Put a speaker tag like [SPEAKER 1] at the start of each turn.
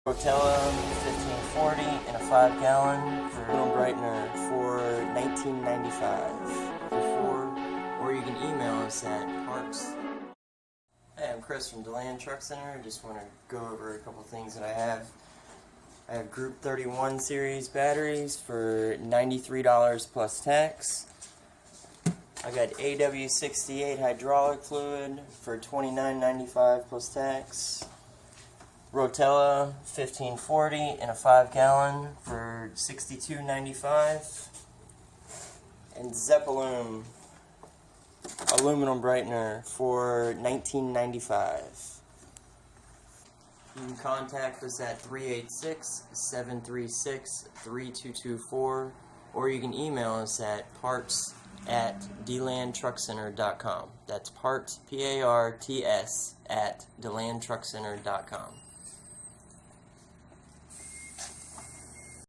[SPEAKER 1] Rotella 1540 in a 5-gallon for room brightener for $19.95. Or you can email us at parks. Hey, I'm Chris from Deland Truck Center. I just want to go over a couple things that I have. I have Group 31 series batteries for $93 plus tax. I got AW68 hydraulic fluid for $29.95 plus tax. Rotella 1540 in a 5-gallon for $62.95. And Zeppelin aluminum brightener for $19.95. You can contact us at 386-736-3224, or you can email us at parts@delandtruckcenter.com. That's parts, P-A-R-T-S, at delandtruckcenter.com.